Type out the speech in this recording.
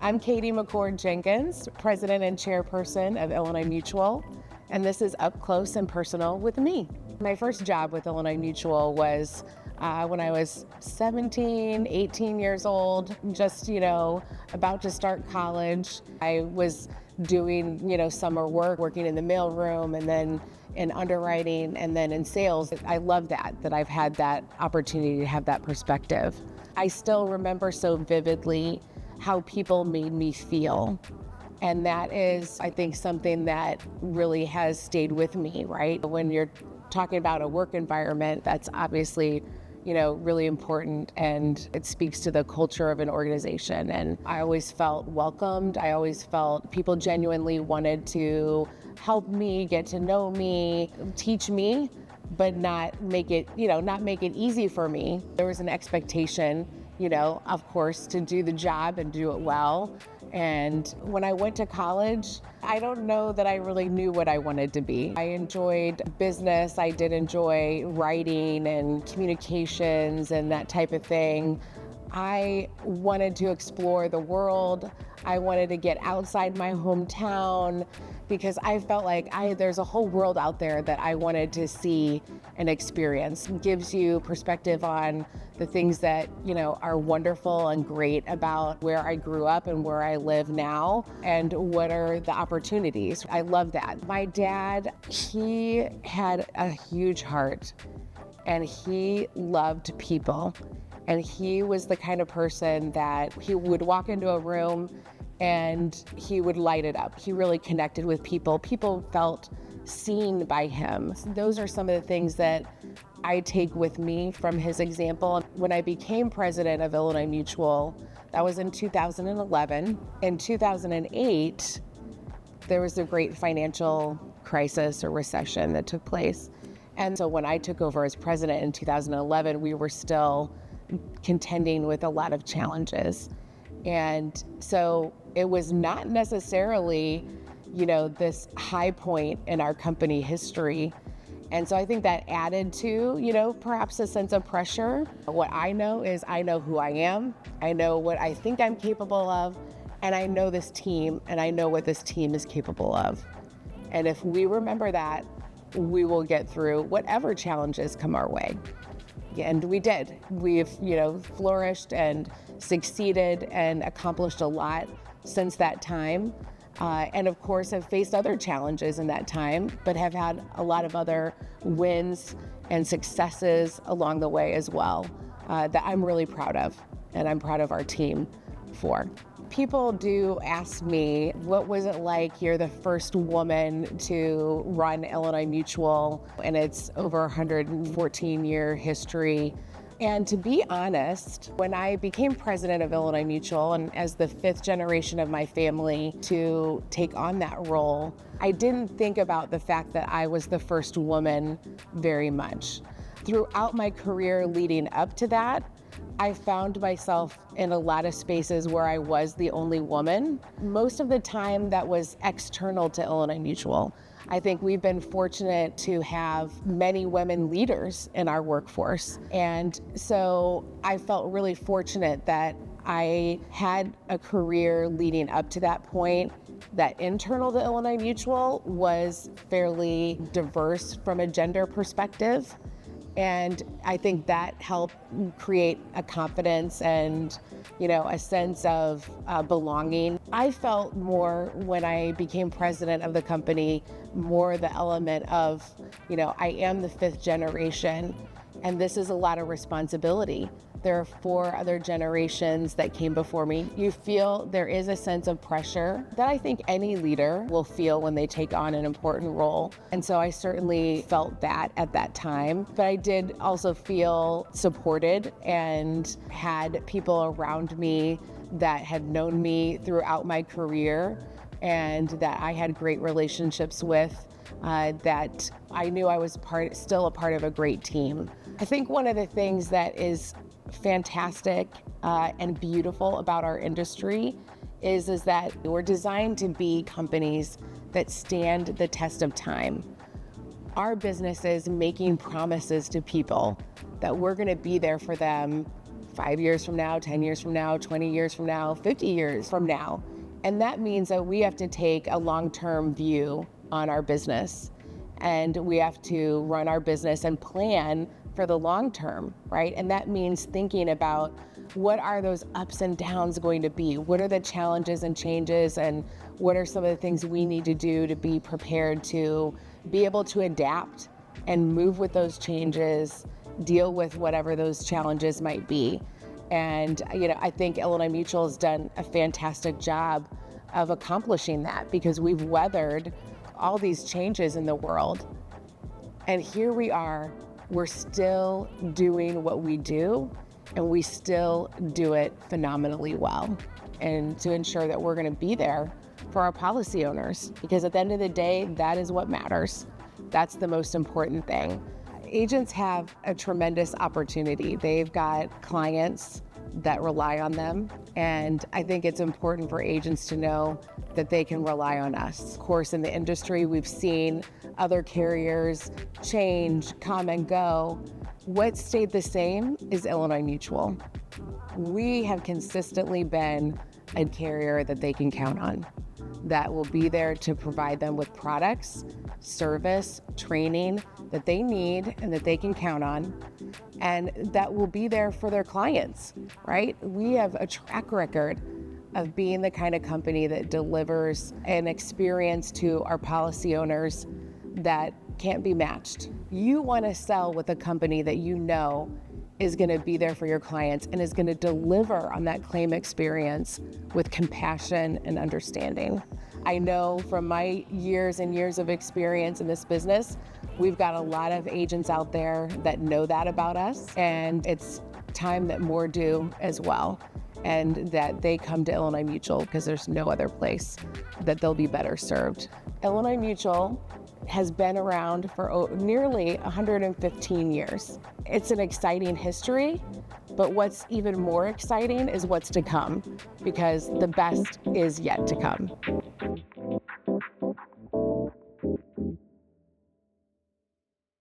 I'm Katie McCord Jenkins, President and Chairperson of Illinois Mutual, and this is Up Close and Personal with me. My first job with Illinois Mutual was when I was 17, 18 years old, just, about to start college. I was doing, summer work, working in the mailroom, and then in underwriting, and then in sales. I love that I've had that opportunity to have that perspective. I still remember so vividly how people made me feel. And that is, I think, something that really has stayed with me, right? When you're talking about a work environment, that's obviously, really important, and it speaks to the culture of an organization. And I always felt welcomed. I always felt people genuinely wanted to help me, get to know me, teach me, but not make it easy for me. There was an expectation, of course, to do the job and do it well. And when I went to college, I don't know that I really knew what I wanted to be. I enjoyed business. I did enjoy writing and communications and that type of thing. I wanted to explore the world. I wanted to get outside my hometown because I felt like there's a whole world out there that I wanted to see and experience. It gives you perspective on the things that, are wonderful and great about where I grew up and where I live now, and what are the opportunities. I love that. My dad, he had a huge heart, and he loved people. And he was the kind of person that he would walk into a room and he would light it up. He really connected with people. People felt seen by him. Those are some of the things that I take with me from his example. When I became president of Illinois Mutual, that was in 2011. In 2008, there was a great financial crisis or recession that took place. And so when I took over as president in 2011, we were still contending with a lot of challenges. And so it was not necessarily, this high point in our company history. And so I think that added to, perhaps a sense of pressure. What I know is I know who I am. I know what I think I'm capable of. And I know this team, and I know what this team is capable of. And if we remember that, we will get through whatever challenges come our way. And we did. We've, flourished and succeeded and accomplished a lot since that time. And of course have faced other challenges in that time, but have had a lot of other wins and successes along the way as well, that I'm really proud of, and I'm proud of our team for. People do ask me, what was it like? You're the first woman to run Illinois Mutual, and it's over 114-year history. And to be honest, when I became president of Illinois Mutual, and as the fifth generation of my family to take on that role, I didn't think about the fact that I was the first woman very much. Throughout my career leading up to that, I found myself in a lot of spaces where I was the only woman. Most of the time that was external to Illinois Mutual. I think we've been fortunate to have many women leaders in our workforce. And so I felt really fortunate that I had a career leading up to that point that internal to Illinois Mutual was fairly diverse from a gender perspective. And I think that helped create a confidence and, a sense of belonging. I felt more when I became president of the company, more the element of, I am the fifth generation, and this is a lot of responsibility. There are 4 other generations that came before me. You feel there is a sense of pressure that I think any leader will feel when they take on an important role. And so I certainly felt that at that time. But I did also feel supported and had people around me that had known me throughout my career and that I had great relationships with, that I knew I was still a part of a great team. I think one of the things that is fantastic and beautiful about our industry is that we're designed to be companies that stand the test of time. our business is making promises to people that we're going to be there for them 5 years from now, 10 years from now, 20 years from now, 50 years from now. And that means that we have to take a long-term view on our business, and we have to run our business and plan for the long term, right? And that means thinking about what are those ups and downs going to be? What are the challenges and changes, and what are some of the things we need to do to be prepared to be able to adapt and move with those changes, deal with whatever those challenges might be. And I think Illinois Mutual has done a fantastic job of accomplishing that, because we've weathered all these changes in the world. And here we are, we're still doing what we do, and we still do it phenomenally well. And to ensure that we're going to be there for our policy owners, because at the end of the day, that is what matters. That's the most important thing. Agents have a tremendous opportunity. They've got clients that rely on them, and I think it's important for agents to know that they can rely on us. Of course, in the industry, we've seen other carriers change, come and go. What stayed the same is Illinois Mutual. We have consistently been a carrier that they can count on, that will be there to provide them with products, service, training that they need and that they can count on, and that will be there for their clients, right? We have a track record of being the kind of company that delivers an experience to our policy owners that can't be matched. You want to sell with a company that you know is going to be there for your clients and is going to deliver on that claim experience with compassion and understanding. I know from my years and years of experience in this business, we've got a lot of agents out there that know that about us, and it's time that more do as well, and that they come to Illinois Mutual, because there's no other place that they'll be better served. Illinois Mutual has been around for nearly 115 years. It's an exciting history, but what's even more exciting is what's to come, because the best is yet to come.